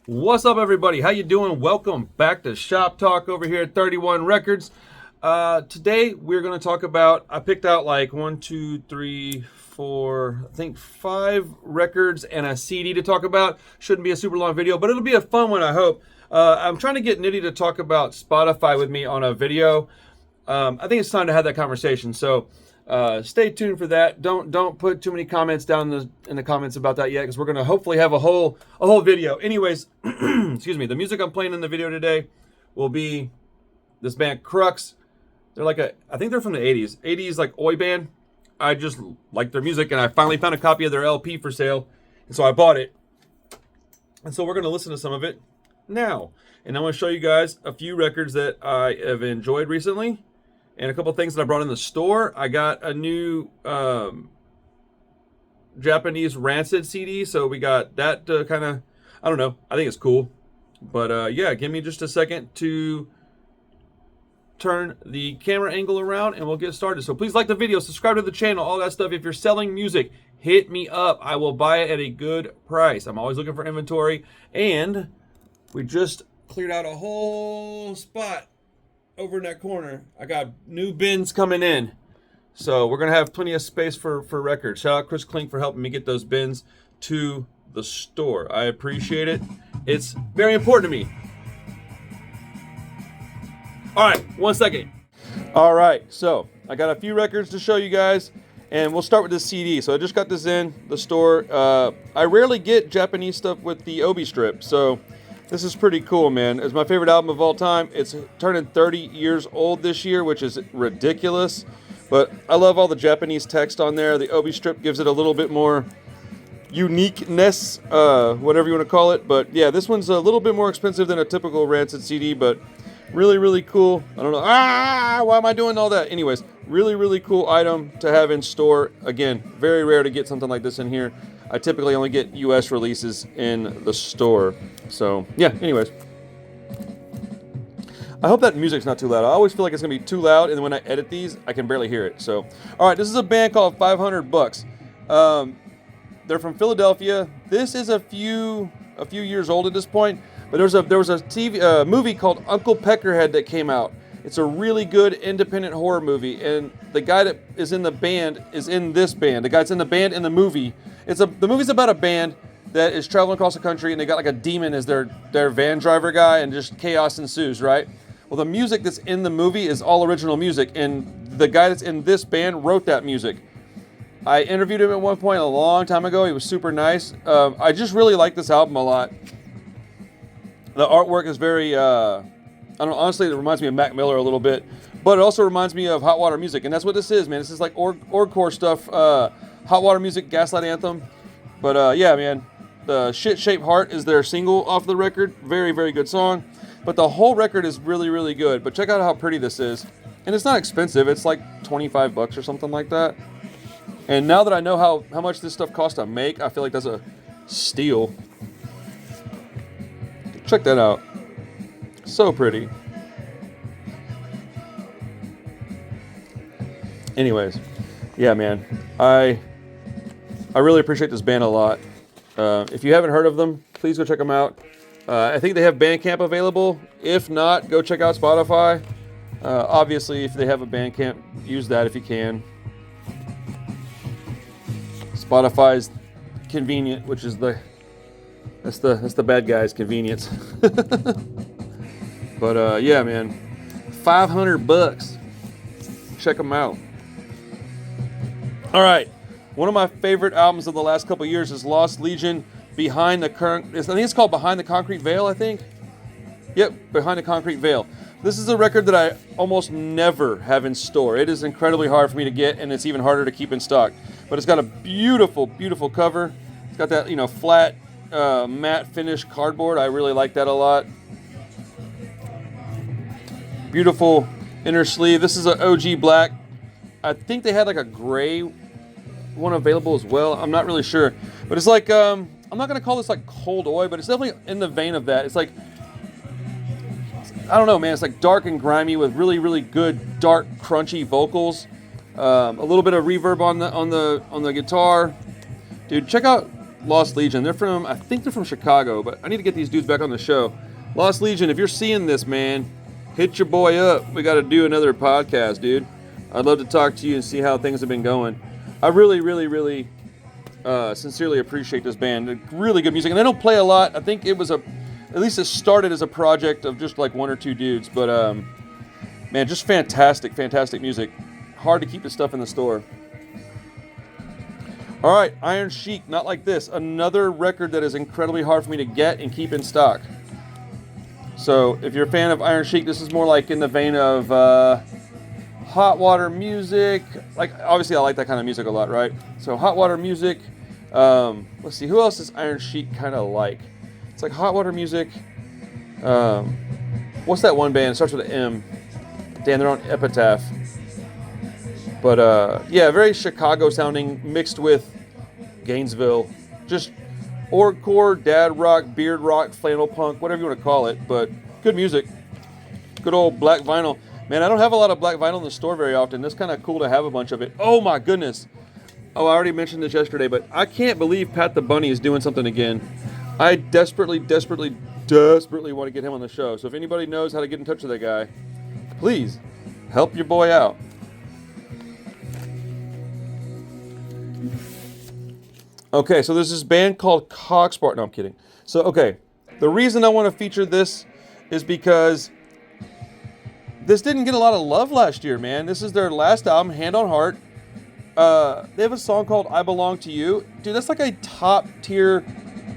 What's up, everybody? How you doing? Welcome back to Shop Talk over here at 31 Records. Today we're going to talk about, I picked out like 1, 2, 3, 4, I think 5 records and a CD to talk about. Shouldn't be a super long video, but it'll be a fun one, I hope. I'm trying to get Nitty to talk about Spotify with me on a video. I think it's time to have that conversation. So stay tuned for that. Don't put too many comments down in the comments about that yet, because we're gonna hopefully have a whole video. Anyways, excuse me. The music I'm playing in the video today will be this band Crux. They're like I think they're from the 80s like oi band. I just like their music, and I finally found a copy of their LP for sale, and so I bought it. And so we're gonna listen to some of it now, and I'm gonna show you guys a few records that I have enjoyed recently. And a couple things that I brought in the store. I got a new Japanese RANCID CD. So we got that kind of, I don't know. I think it's cool. But yeah, give me just a second to turn the camera angle around and we'll get started. So please like the video, subscribe to the channel, all that stuff. If you're selling music, hit me up. I will buy it at a good price. I'm always looking for inventory. And we just cleared out a whole spot over in that corner. I got new bins coming in, so we're gonna have plenty of space for records. Shout out Chris Klink for helping me get those bins to the store. I appreciate it. It's very important to me. All right, 1 second. All right, so I got a few records to show you guys, and we'll start with this CD. So I just got this in the store. I rarely get Japanese stuff with the Obi strip, so this is pretty cool, man. It's my favorite album of all time. It's turning 30 years old this year, which is ridiculous. But I love all the Japanese text on there. The Obi strip gives it a little bit more uniqueness, whatever you want to call it. But yeah, this one's a little bit more expensive than a typical Rancid CD, but really, really cool. I don't know. Why am I doing all that? Anyways, really, really cool item to have in store. Again, very rare to get something like this in here. I typically only get US releases in the store. So, yeah, anyways. I hope that music's not too loud. I always feel like it's going to be too loud, and then when I edit these, I can barely hear it. So, all right, this is a band called 500 Bucks. They're from Philadelphia. This is a few years old at this point, but there was a movie called Uncle Peckerhead that came out. It's a really good independent horror movie, and the guy that is in the band is in this band. The guy that's in the band in the movie. The movie's about a band that is traveling across the country, and they got like a demon as their van driver guy, and just chaos ensues, right? Well, the music that's in the movie is all original music, and the guy that's in this band wrote that music. I interviewed him at one point a long time ago. He was super nice. I just really like this album a lot. The artwork is very, I don't know, honestly, it reminds me of Mac Miller a little bit, but it also reminds me of Hot Water Music, and that's what this is, man. This is like orgcore stuff, Hot Water Music, Gaslight Anthem. But yeah, man, the Shit Shaped Heart is their single off the record. Very, very good song. But the whole record is really, really good. But check out how pretty this is. And it's not expensive. It's like 25 bucks or something like that. And now that I know how much this stuff costs to make, I feel like that's a steal. Check that out. So pretty. Anyways, yeah, man, I really appreciate this band a lot. If you haven't heard of them, please go check them out. I think they have Bandcamp available. If not, go check out Spotify. Obviously, if they have a Bandcamp, use that if you can. Spotify's convenient, which is that's the bad guy's convenience. But yeah, man, 500 bucks. Check them out. All right, one of my favorite albums of the last couple years is Lost Legion. I think it's called Behind the Concrete Veil, I think. Yep, Behind the Concrete Veil. This is a record that I almost never have in store. It is incredibly hard for me to get, and it's even harder to keep in stock. But it's got a beautiful, beautiful cover. It's got that, flat, matte finish cardboard. I really like that a lot. Beautiful inner sleeve. This is an OG black. I think they had like a gray one available as well. I'm not really sure. But it's like, I'm not going to call this like cold oi, but it's definitely in the vein of that. It's like, I don't know, man. It's like dark and grimy with really, really good, dark, crunchy vocals. A little bit of reverb on the guitar. Dude, check out Lost Legion. I think they're from Chicago, but I need to get these dudes back on the show. Lost Legion, if you're seeing this, man, hit your boy up. We got to do another podcast, dude. I'd love to talk to you and see how things have been going. I really, really, really sincerely appreciate this band. Really good music, and they don't play a lot. I think at least it started as a project of just like one or two dudes, but man, just fantastic music. Hard to keep this stuff in the store. All right, Iron Sheik, Not Like This. Another record that is incredibly hard for me to get and keep in stock. So if you're a fan of Iron Sheik, this is more like in the vein of Hot Water Music. Like, obviously I like that kind of music a lot, right? So Hot Water Music. Let's see, who else is Iron Sheik kind of like? It's like Hot Water Music. What's that one band? It starts with an M. Damn, they're on Epitaph. But yeah, very Chicago sounding, mixed with Gainesville. Just orgcore, dad rock, beard rock, flannel punk, whatever you want to call it. But good music. Good old black vinyl. Man, I don't have a lot of black vinyl in the store very often. It's kind of cool to have a bunch of it. Oh my goodness. Oh, I already mentioned this yesterday, but I can't believe Pat the Bunny is doing something again. I desperately want to get him on the show. So if anybody knows how to get in touch with that guy, please help your boy out. Okay, so there's this band called Coxbar. No, I'm kidding. So, okay, the reason I want to feature this is because this didn't get a lot of love last year, man. This is their last album, Hand on Heart. They have a song called I Belong to You. Dude, that's like a top-tier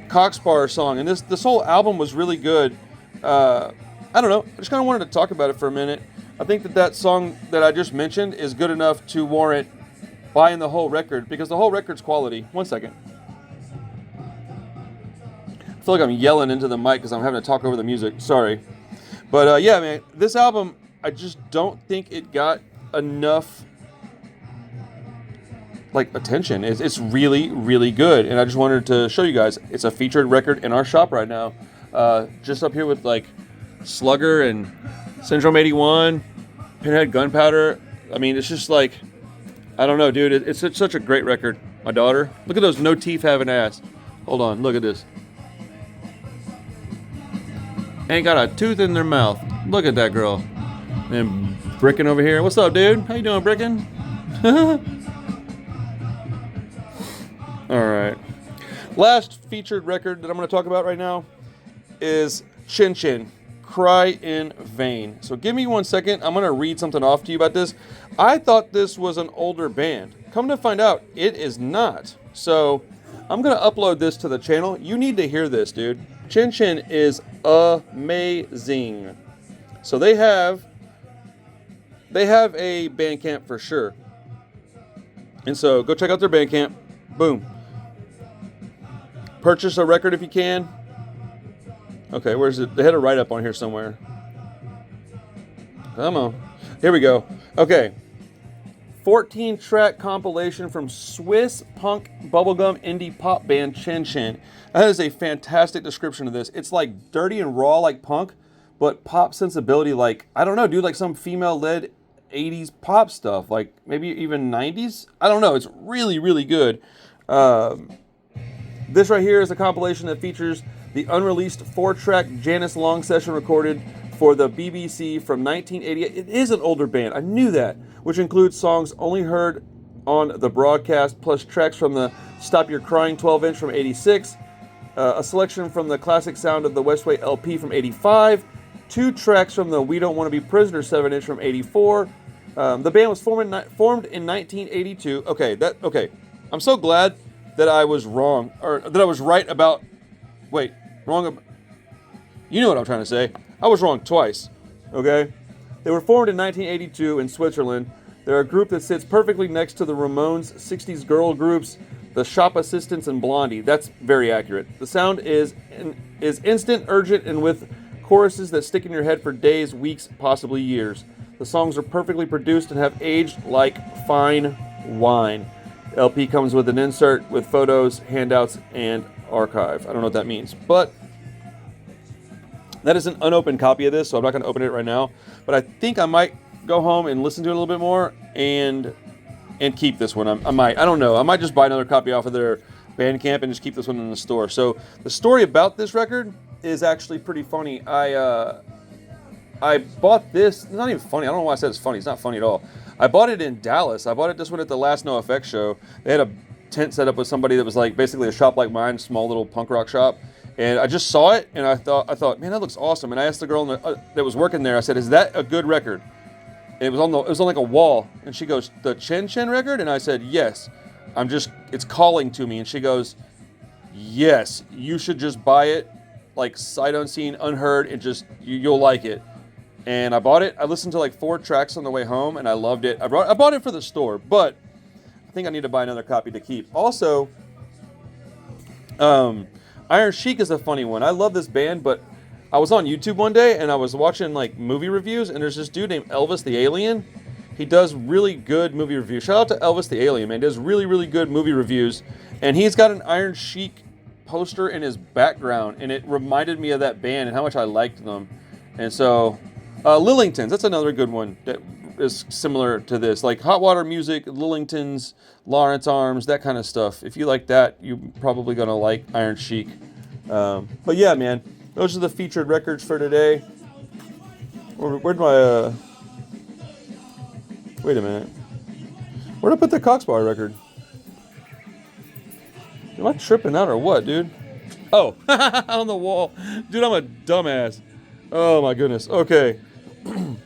Coxbar song, and this whole album was really good. I don't know. I just kind of wanted to talk about it for a minute. I think that song that I just mentioned is good enough to warrant buying the whole record, because the whole record's quality. One second. I feel like I'm yelling into the mic because I'm having to talk over the music. Sorry. But yeah, man, this album, I just don't think it got enough like attention. It's really, really good, and I just wanted to show you guys. It's a featured record in our shop right now. Just up here with like Slugger and Syndrome 81, Pinhead Gunpowder. I mean, it's just like, I don't know, dude. It's such a great record. My daughter, look at those no teeth having ass. Hold on, look at this. Ain't got a tooth in their mouth. Look at that girl. And Bricken over here. What's up, dude? How you doing, Bricken? All right. Last featured record that I'm going to talk about right now is Chin Chin, Cry in Vain. So give me 1 second. I'm going to read something off to you about this. I thought this was an older band. Come to find out, it is not. So I'm going to upload this to the channel. You need to hear this, dude. Chin Chin is amazing. So they have a Bandcamp for sure. And so go check out their Bandcamp. Boom. Purchase a record if you can. Okay, where's it? They had a write-up on here somewhere. Come on. Here we go. Okay. 14-track compilation from Swiss punk bubblegum indie pop band Chin Chin. That is a fantastic description of this. It's like dirty and raw like punk, but pop sensibility like, I don't know, dude, like some female-led 80s pop stuff, like maybe even 90s. I don't know. It's really, really good. This right here is a compilation that features the unreleased 4-track Janice Long session recorded for the BBC from 1988. It is an older band. I knew that. Which includes songs only heard on the broadcast, plus tracks from the Stop Your Crying 12-inch from 86, a selection from the Classic Sound of the Westway LP from 85, 2 tracks from the We Don't Want to Be Prisoners 7-inch from 84. The band was formed in 1982. Okay. I'm so glad that I was wrong, or that I was right about. Wait, wrong. You know what I'm trying to say. I was wrong twice. Okay. They were formed in 1982 in Switzerland. They're a group that sits perfectly next to the Ramones' 60s girl groups, the Shop Assistants, and Blondie. That's very accurate. The sound is instant, urgent, and with choruses that stick in your head for days, weeks, possibly years. The songs are perfectly produced and have aged like fine wine. The LP comes with an insert with photos, handouts, and archive. I don't know what that means, but that is an unopened copy of this, so I'm not going to open it right now. But I think I might go home and listen to it a little bit more and keep this one. I might. I don't know. I might just buy another copy off of their Bandcamp and just keep this one in the store. So the story about this record is actually pretty funny. I bought this. It's not even funny. I don't know why I said it's funny. It's not funny at all. I bought it in Dallas. I bought it this one at the last NoFX show. They had a tent set up with somebody that was like basically a shop like mine, small little punk rock shop. And I just saw it and I thought, man, that looks awesome. And I asked the girl that was working there. I said, "Is that a good record?" And it was on like a wall. And she goes, "The Chen Chen record?" And I said, "Yes. It's calling to me." And she goes, "Yes, you should just buy it, like sight unseen, unheard, and just you'll like it." And I bought it. I listened to like 4 tracks on the way home, and I loved it. I bought it for the store, but I think I need to buy another copy to keep. Also, Iron Sheik is a funny one. I love this band, but I was on YouTube one day and I was watching like movie reviews, and there's this dude named Elvis the Alien. He does really good movie reviews. Shout out to Elvis the Alien, man. He does really, really good movie reviews. And he's got an Iron Sheik poster in his background, and it reminded me of that band and how much I liked them. And so, Lillingtons, that's another good one that is similar to this. Like Hot Water Music, Lillingtons, Lawrence Arms, that kind of stuff. If you like that, you're probably going to like Iron Sheik. But yeah, man, those are the featured records for today. Where'd my... Wait a minute. Where'd I put the Coxbar record? Am I tripping out or what, dude? Oh, on the wall. Dude, I'm a dumbass. Oh, my goodness. Okay.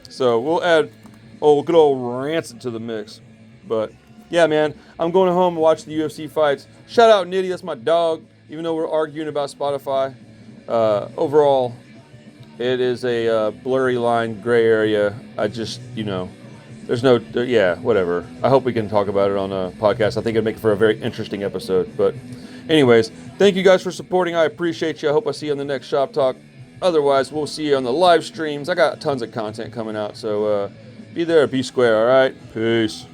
So we'll add good old Rancid to the mix. But, yeah, man, I'm going home and watch the UFC fights. Shout out Nitty, that's my dog. Even though we're arguing about Spotify. Overall, it is a blurry line, gray area. I just, there's no, whatever. I hope we can talk about it on a podcast. I think it'd make for a very interesting episode. But anyways, thank you guys for supporting. I appreciate you. I hope I see you on the next Shop Talk. Otherwise, we'll see you on the live streams. I got tons of content coming out. So be there, be square, all right? Peace.